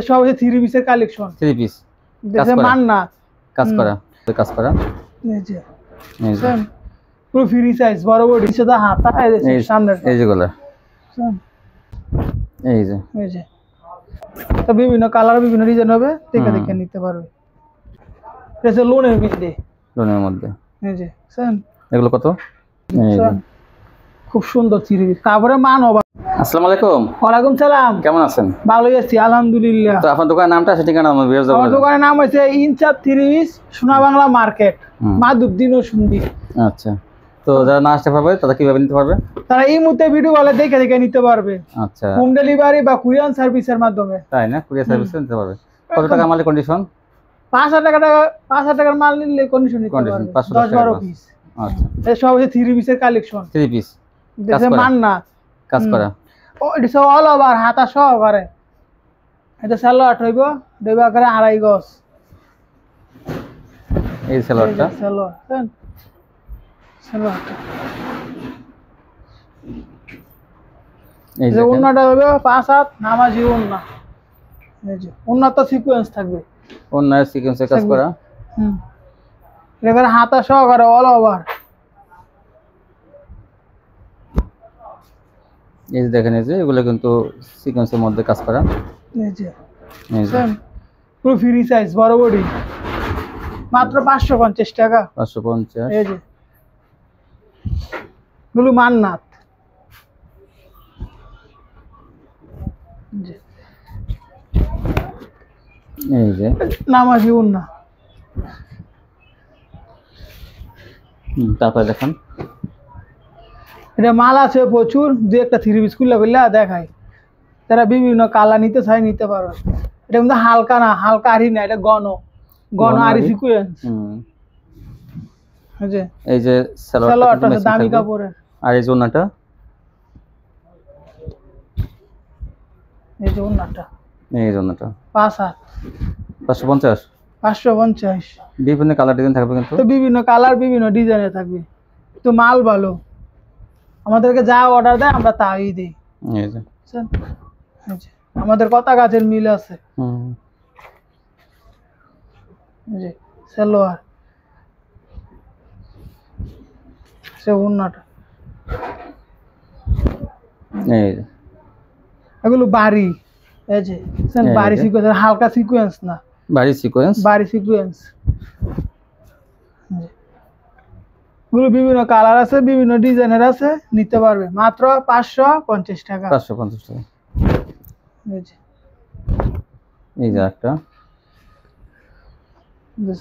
সব হচ্ছে থ্রি পিসের কালেকশন। থ্রি পিস দেশে মান না কাজ করা কাজ করা এই যে পুরো ফ্রি সাইজ বড় বড় সাদা হাতা এই সামনে এই যে গলা এই যে তো বিভিন্ন কালার বিভিন্ন ডিজাইন হবে দেখে দেখে নিতে পারবে। এটা লোনের মধ্যে এই যে এগুলো কত? খুব সুন্দর থ্রি পিস কাপড়ের মান হবে। আসসালামু আলাইকুম। ওয়ালাইকুম সালাম। কেমন আছেন? ভালোই আছি আলহামদুলিল্লাহ। তো আপনার দোকানের নামটা আছে ঠিকানা আমার ভিউয়ার্স আমার দোকানের নাম হচ্ছে ইনচাপ থ্রি পিস সোনা বাংলা মার্কেট মাধবদী নরসিংদী। আচ্ছা, তো যারা না আসতে পারবে তারা কিভাবে নিতে পারবে? তারা এই মুহূর্তে ভিডিও কলে দেখে দেখে নিতে পারবে। আচ্ছা, হোম ডেলিভারি বা কুরিয়ার সার্ভিসের মাধ্যমে। তাই না? কুরিয়ার সার্ভিসে নিতে পারবে। কত টাকা মালের কন্ডিশন? 5,000 টাকার মাল নিলে কন্ডিশন নিতে পারবে 10-12 পিস। আচ্ছা, এই সব হচ্ছে থ্রি পিসের কালেকশন। থ্রি পিস দেশে মান না কাজ করা ও এটা সব অল ওভার হাতা সহ করে। এটা সালোয়ার হইব দেব আকারে 2.5 গজ। এই সালোয়ারটা সালোয়ারটা এই যে ওন্নাটা হবে 5/7 নামাজি ওন্না। এই যে ওন্না তো সিকোয়েন্স থাকবে, ওন্নার সিকোয়েন্সে কাজ করা। এবারে হাতা সহ করে অল ওভার। এই যে দেখেন, এই যে এগুলো কিন্তু সিকোয়েন্সের মধ্যে কাজ করা। এই যে পুরো ফ্রি সাইজ বড় বডি মাত্র 550 টাকা। 550। এই যে গুলো মান্নাত এই যে নামাজি ওন্না। তারপরে দেখেন এটা মাল আছে প্রচুর, দু একটা থ্রি পিস খুলে খুললে দেখায়। তারা বিভিন্ন কালার নিতে চাই নিতে পারবে। এটা কিন্তু হালকা না, হালকা আরি না, এটা ঘন আরি সিকোয়েন্স। এই যে সালোয়ারটা দামি কাপড়ের। আর এই ওন্নাটা এই যে ওন্নাটা 550 বিভিন্ন কালার ডিজাইন থাকবে কিন্তু। তো বিভিন্ন কালার বিভিন্ন ডিজাইনে থাকবে। তো মাল ভালো, আমাদেরকে যা অর্ডার দেয় আমরা তাই দিই। এই যে আমাদের কথা কাজের মিল আছে। এই যে সালোয়ার সে ওন্নাটা এই যে এগুলো বাড়ি। এই যে বাড়ি সিকোয়েন্স, হালকা সিকোয়েন্স না, বাড়ি সিকোয়েন্স। এগুলো বিভিন্ন কালার আছে বিভিন্ন ডিজাইনের আছে, নিতে পারবে মাত্র 550 টাকা। 550 টাকা। এই যে একটা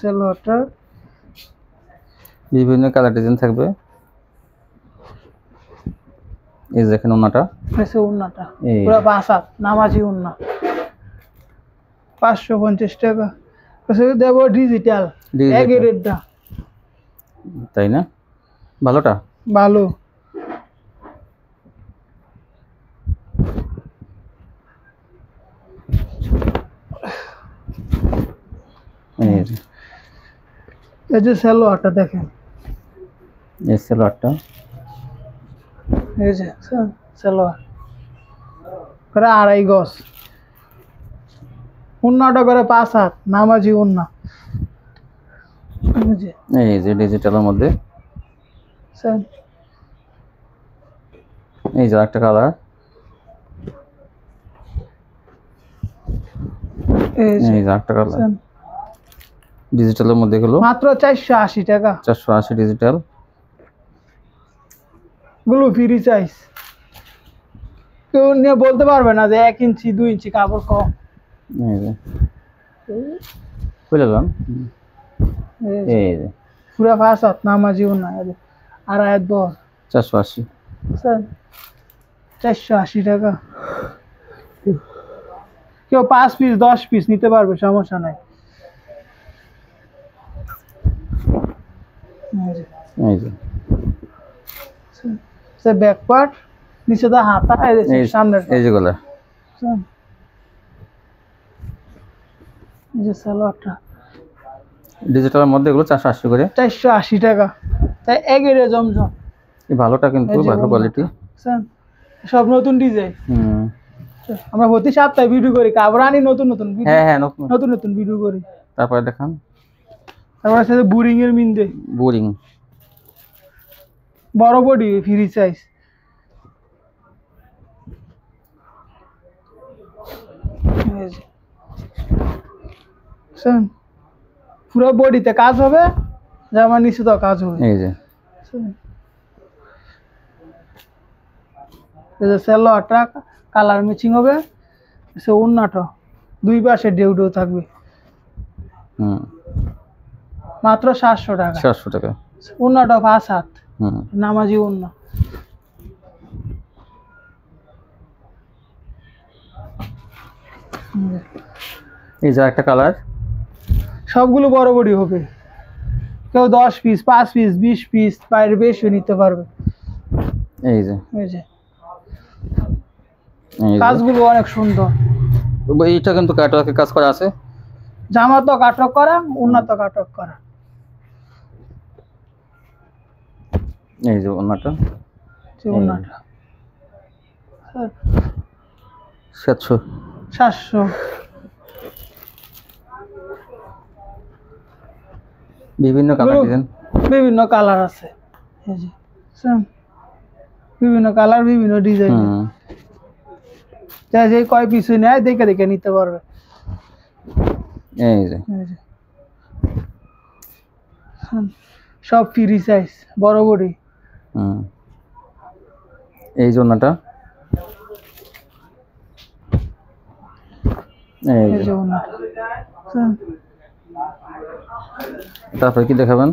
সালোয়ারটা বিভিন্ন কালার ডিজাইন থাকবে। এই যে দেখেন ওন্নাটা পুরো 5/7 নামাজি ওন্না 550 টাকা। দেব ডিজিটাল এগেরেটটা, তাই না? ভালোটা ভালো। এই যে সালোয়ারটা দেখেন, এই সালোয়ারটা এই যে সালোয়ার করে 2.5 গজ। ওন্নাটা করে 5/7 নামাজি ওন্না। এই যে ডিজিটালের মধ্যে এই যে একটা কালার। এই যে একটা কালার ডিজিটালের মধ্যে গুলো মাত্র 480 টাকা। 480 ডিজিটাল গুলো ফ্রি সাইজ। কেউ নিয়ে বলতে পারবে না যে 1 ইঞ্চি 2 ইঞ্চি কাপড় কম। এই যে খুলে যান। এই যে পুরো 5/7 নামাজি ওন্না আর আয়াত বল 480 480 টাকা। কেউ 5 পিস 10 পিস নিতে পারবে, সমস্যা নাই। এই যে ব্যাক পার্ট নিচে দা হাতা সামনে এই যে গলা এই যে সালোয়ারটা ডিজিটালের মধ্যে এগুলো 480 করে। 480 টাকা। তাই এগেরে জমজম এই ভালোটা কিন্তু ভালো কোয়ালিটি। সব নতুন ডিজাইন। আমরা প্রতি সপ্তাহে ভিডিও করি, কাপড় আনি নতুন নতুন video, হ্যাঁ হ্যাঁ নতুন। নতুন নতুন ভিডিও করি। তারপরে দেখান তারপর আছে বোরিং এর মিন্দে, বোরিং। বড় বডি ফ্রি সাইজ। পুরো বডিতে কাজ হবে, জামা নিচে তো কাজ হবে। এই যে সেলোয়ারটা কালার ম্যাচিং হবে, সে ওন্নাটা দুই পাশে ডেউ ডেউ থাকবে। হুম মাত্র 700 টাকা। 700 টাকা। ওন্নাটা 5 হাত হুম নামাজি ওন্না। এই যে একটা কালার, সবগুলো বড় বডি হবে, কেউ 10 পিস 5 পিস 20 পিস বাইরে বেশি নিতে পারবে। এই যে এই যে এই যে। কাজগুলো অনেক সুন্দর। এইটা কিন্তু কাটওয়ার্কের কাজ করা আছে। জামা তো কাটক করা, উন্নত কাটক করা। এই যে ওন্নাটা, যে উন্নতটা 700। 700। বিভিন্ন কালার ডিজাইন, বিভিন্ন কালার আছে। এই যে সেম বিভিন্ন কালার বিভিন্ন ডিজাইন। যা যে কয় পিস নেয় দেখে দেখে নিতে পারবে। এই যে সব ফ্রি সাইজ বড় বডি। এই জন্যটা, এই যে। তারপরে কি দেখাবেন?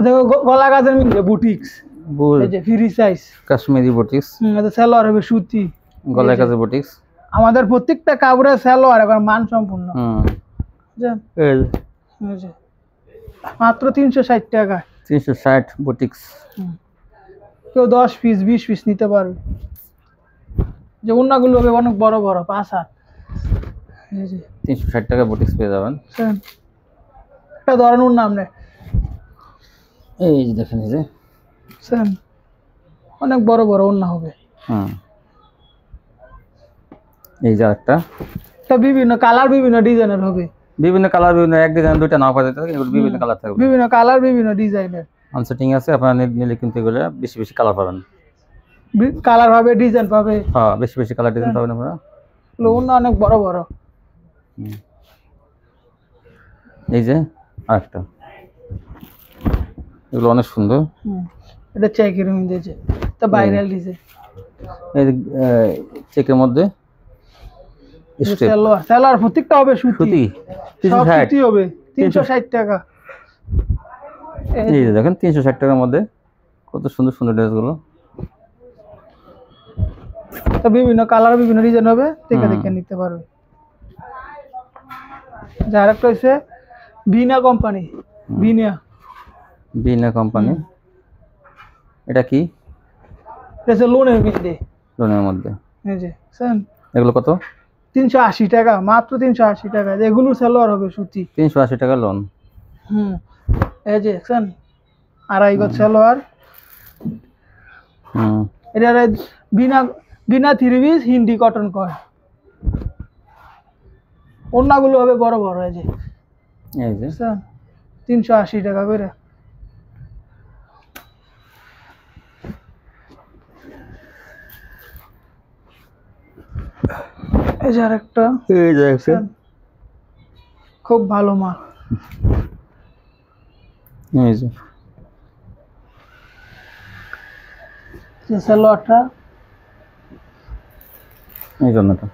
দেখো গলা কাজের মধ্যে বুটিক্স, এই যে ফ্রি সাইজ কাশ্মীরি বুটিক্স। এটা সালোয়ার হবে সুতি, গলায় কাজের বুটিক্স। আমাদের প্রত্যেকটা কাপড়ের সালোয়ার এখন মান সম্পূর্ণ। বুঝছেন? এই যে মাত্র 360 টাকা। 360 বুটিক্স। কেউ 10 পিস 20 পিস নিতে পারবে। যে ওন্নাগুলো হবে অনেক বড় বড় 5 হাত। এই যে 360 টাকা বুটিক্স পেয়ে যাবেন। একটা ধরনের নাম নেই। এই যে দেখেন, এই যে অনেক বড় বড় ওন্না হবে। এই যে একটা, এটা বিভিন্ন কালার বিভিন্ন ডিজাইনের হবে। বিভিন্ন কালার, বিভিন্ন এক ডিজাইন দুইটা নাও পাওয়া যেতে পারে, এগুলো বিভিন্ন কালার থাকবে। বিভিন্ন কালার বিভিন্ন ডিজাইনের আনসেটিং আছে, আপনারা নিলে কিন্তু এগুলো বেশি বেশি কালার পাবেন। কালার পাবে, ডিজাইন পাবে। হ্যাঁ বেশি বেশি কালার ডিজাইন পাবেন আপনারা। ওন্না অনেক বড় বড়। এই যে আরেকটা, এগুলো অনেক সুন্দর। এটা চেকের মধ্যে, যে এটা ভাইরাল ডিজাইন। এই চেকের মধ্যে স্টেপ সালোয়ার, সালোয়ার প্রত্যেকটা হবে সুতি। সব 360 সুতি হবে 360 টাকা। এই যে দেখেন 360 টাকার মধ্যে কত সুন্দর সুন্দর ড্রেসগুলো। তো বিভিন্ন কালার বিভিন্ন ডিজাইন হবে, দেখে দেখে নিতে পারবে। যার একটা হইছে বিনা কোম্পানি, বিনা কোম্পানি। এটা কি? এটা লোনের মধ্যে, লোনের মধ্যে। এই যে সেন এগুলো কত? 380 টাকা, মাত্র 380 টাকা। এগুলো সালোয়ার হবে সুতি। 380 টাকা লোন। এই যে সেন আড়াই গজ সালোয়ার। এটা বিনা বিনা 3 পিস হিন্দি কটন কয়। ওন্নাগুলো হবে বড় বড়। এই যে 380 টাকা করে। এই যে আরেকটা, এই যে খুব ভালো মাল। এই যে সালোয়ারটা, এই জন্যটা।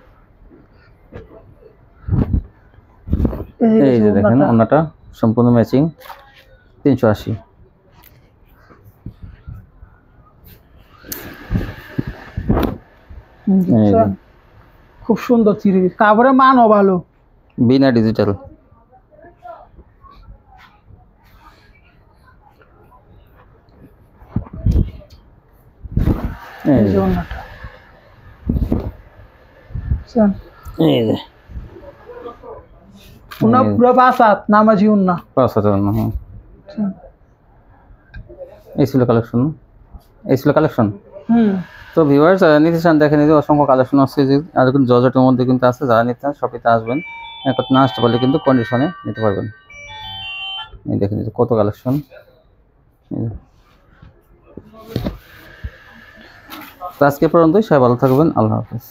এই যে দেখেন ওন্নাটা সম্পূর্ণ ম্যাচিং, 380। খুব সুন্দর চিরি, কাপড়ের মানও ভালো, বিনা ডিজিটাল। এই যে ওন্নাটা, এই যে ওন্না পুরো 5 হাত নামাজি ওন্না। 5 হাত ওন্না। এই ছিল কালেকশন, এই ছিল কালেকশন। তো ভিউয়ার্স নিতে চান দেখেন, এই যে অসংখ্য কালেকশন আছে, যে আর কিন্তু জর্জেটের মধ্যে কিন্তু আছে। যারা নিতে চান শপিতে আসবেন, একবার না আসতে পারলে কিন্তু কন্ডিশনে নিতে পারবেন। এই দেখেন এই যে কত কালেকশন। তো আজকে পর্যন্তই, সবাই ভালো থাকবেন, আল্লাহ হাফেজ।